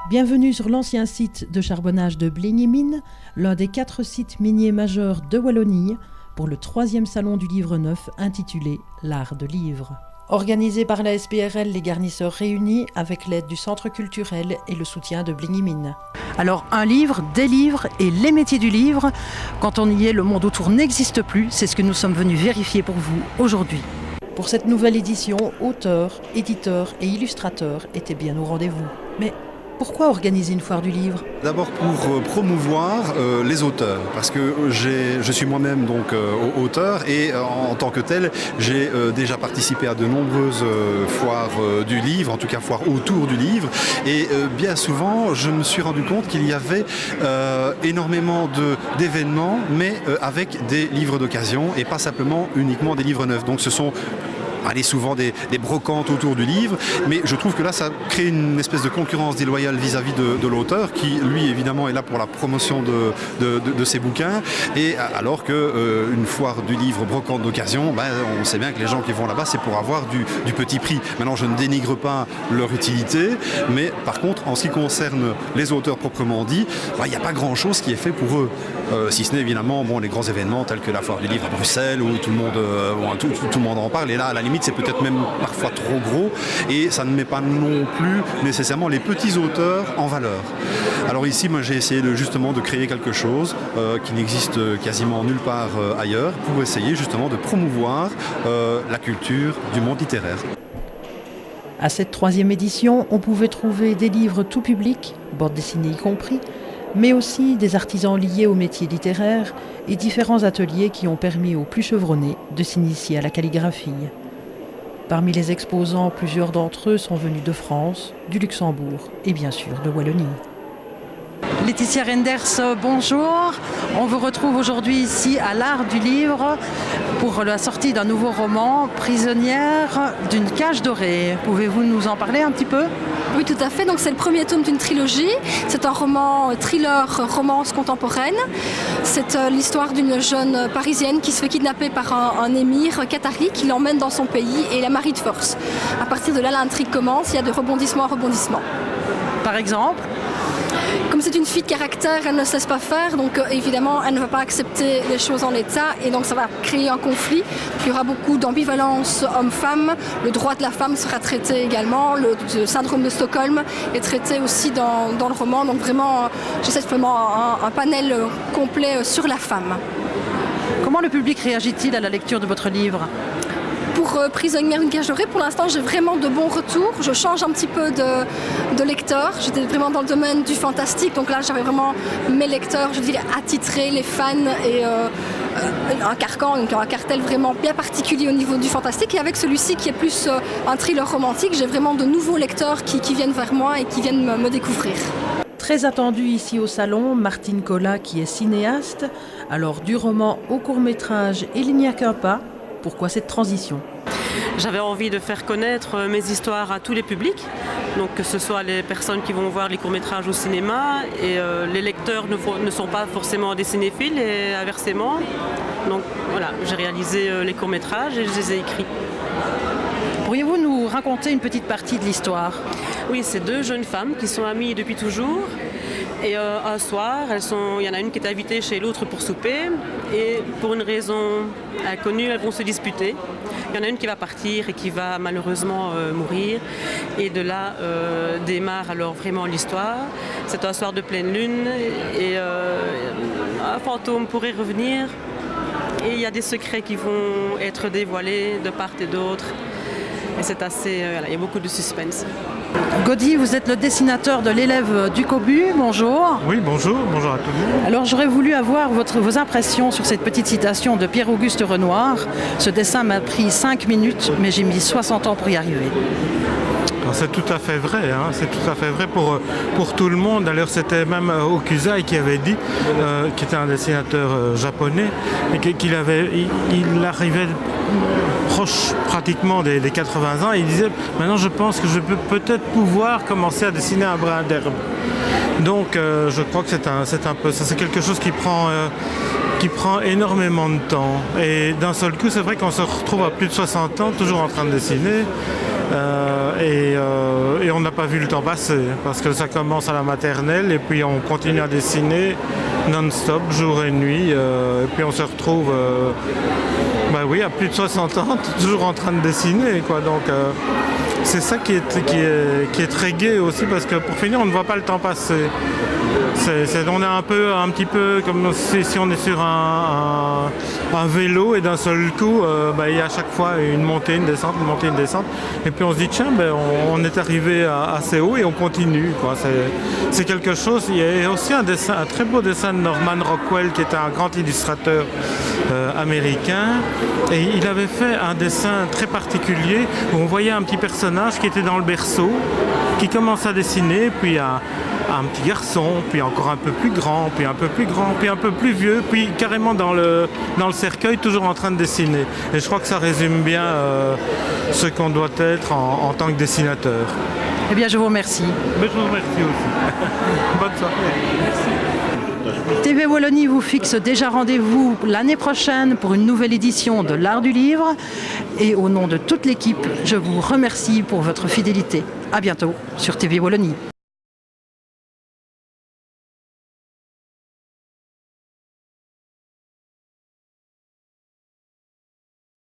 Bienvenue sur l'ancien site de charbonnage de Bligny-Mines, l'un des 4 sites miniers majeurs de Wallonie, pour le 3e salon du livre neuf intitulé L'art de livre. Organisé par la SPRL, les garnisseurs réunis avec l'aide du centre culturel et le soutien de Bligny-Mines. Alors un livre, des livres et les métiers du livre, quand on y est, le monde autour n'existe plus, c'est ce que nous sommes venus vérifier pour vous aujourd'hui. Pour cette nouvelle édition, auteurs, éditeurs et illustrateurs étaient bien au rendez-vous. Mais pourquoi organiser une foire du livre ? D'abord pour promouvoir les auteurs, parce que je suis moi-même donc auteur et en tant que tel, j'ai déjà participé à de nombreuses foires du livre, en tout cas foires autour du livre, et bien souvent je me suis rendu compte qu'il y avait énormément d'événements, mais avec des livres d'occasion et pas simplement uniquement des livres neufs. Donc ce sont souvent des brocantes autour du livre, mais je trouve que là ça crée une espèce de concurrence déloyale vis-à-vis de l'auteur qui lui évidemment est là pour la promotion de ses bouquins, et alors qu'une foire du livre brocante d'occasion, on sait bien que les gens qui vont là-bas c'est pour avoir du petit prix. Maintenant je ne dénigre pas leur utilité, mais par contre en ce qui concerne les auteurs proprement dit, il n'y a pas grand-chose qui est fait pour eux, si ce n'est évidemment les grands événements tels que la foire du livre à Bruxelles où tout le monde en parle, et là à la limite c'est peut-être même parfois trop gros et ça ne met pas non plus nécessairement les petits auteurs en valeur. Alors ici moi j'ai essayé justement de créer quelque chose qui n'existe quasiment nulle part ailleurs pour essayer justement de promouvoir la culture du monde littéraire. À cette 3e édition, on pouvait trouver des livres tout public, bande dessinée y compris, mais aussi des artisans liés au métier littéraire et différents ateliers qui ont permis aux plus chevronnés de s'initier à la calligraphie. Parmi les exposants, plusieurs d'entre eux sont venus de France, du Luxembourg et bien sûr de Wallonie. Laetitia Renders, bonjour. On vous retrouve aujourd'hui ici à l'Art du Livre pour la sortie d'un nouveau roman, Prisonnière d'une cage dorée. Pouvez-vous nous en parler un petit peu ? Oui, tout à fait. Donc, c'est le premier tome d'une trilogie. C'est un roman thriller, romance contemporaine. C'est l'histoire d'une jeune parisienne qui se fait kidnapper par un émir qatari qui l'emmène dans son pays et la marie de force. À partir de là, l'intrigue commence. Il y a de rebondissement à rebondissement. Par exemple ? Comme c'est une fille de caractère, elle ne se laisse pas faire, donc évidemment elle ne va pas accepter les choses en l'état et donc ça va créer un conflit. Il y aura beaucoup d'ambivalence homme-femme, le droit de la femme sera traité également, le syndrome de Stockholm est traité aussi dans le roman, donc vraiment j'essaie vraiment un panel complet sur la femme. Comment le public réagit-il à la lecture de votre livre ? Pour Prisonnière d'une cage dorée, pour l'instant j'ai vraiment de bons retours. Je change un petit peu de lecteur. J'étais vraiment dans le domaine du fantastique, donc là j'avais vraiment mes lecteurs, je dirais attitrés, les fans et un carcan, donc un cartel vraiment bien particulier au niveau du fantastique. Et avec celui-ci qui est plus un thriller romantique, j'ai vraiment de nouveaux lecteurs qui viennent vers moi et qui viennent me découvrir. Très attendu ici au salon, Martine Collat qui est cinéaste. Alors du roman au court-métrage Il n'y a qu'un pas. Pourquoi cette transition ? J'avais envie de faire connaître mes histoires à tous les publics, donc que ce soit les personnes qui vont voir les courts-métrages au cinéma et les lecteurs ne sont pas forcément des cinéphiles et inversement. Donc voilà, j'ai réalisé les courts-métrages et je les ai écrits. Pourriez-vous nous raconter une petite partie de l'histoire ? Oui, c'est 2 jeunes femmes qui sont amies depuis toujours. Et un soir, il y en a une qui est invitée chez l'autre pour souper et pour une raison inconnue, elles vont se disputer. Il y en a une qui va partir et qui va malheureusement mourir. Et de là démarre alors vraiment l'histoire. C'est un soir de pleine lune et un fantôme pourrait revenir. Et il y a des secrets qui vont être dévoilés de part et d'autre. Et c'est assez... il y a beaucoup de suspense. Gaudi, vous êtes le dessinateur de l'élève du Cobu, bonjour. Oui, bonjour à tout le monde. Alors j'aurais voulu avoir vos impressions sur cette petite citation de Pierre-Auguste Renoir. Ce dessin m'a pris 5 minutes, mais j'ai mis 60 ans pour y arriver. C'est tout à fait vrai, c'est tout à fait vrai pour tout le monde. D'ailleurs, c'était même Hokusai qui avait dit, qui était un dessinateur japonais, et qu'il arrivait proche pratiquement des 80 ans, et il disait maintenant je pense que je peux peut-être pouvoir commencer à dessiner un brin d'herbe. Donc je crois que c'est un peu ça, c'est quelque chose qui prend énormément de temps. Et d'un seul coup, c'est vrai qu'on se retrouve à plus de 60 ans, toujours en train de dessiner. Et on n'a pas vu le temps passer parce que ça commence à la maternelle et puis on continue à dessiner non-stop, jour et nuit. Et puis on se retrouve à plus de 60 ans, toujours en train de dessiner, quoi. Donc c'est ça qui est très gai aussi parce que pour finir on ne voit pas le temps passer. On est un petit peu comme si on est sur un vélo et d'un seul coup il y a à chaque fois une montée, une descente, une montée, une descente et puis on se dit tiens on est arrivé assez haut et on continue, quoi. C'est quelque chose. Il y a aussi un très beau dessin de Norman Rockwell qui était un grand illustrateur américain et il avait fait un dessin très particulier où on voyait un petit personnage qui était dans le berceau qui commence à dessiner, puis un petit garçon, puis encore un peu plus grand, puis un peu plus grand, puis un peu plus vieux, puis carrément dans le cercueil, toujours en train de dessiner. Et je crois que ça résume bien ce qu'on doit être en tant que dessinateur. Eh bien, je vous remercie. Mais je vous remercie aussi. Bonne soirée. Merci. TV Wallonie vous fixe déjà rendez-vous l'année prochaine pour une nouvelle édition de l'Art du Livre. Et au nom de toute l'équipe, je vous remercie pour votre fidélité. À bientôt sur TV Wallonie.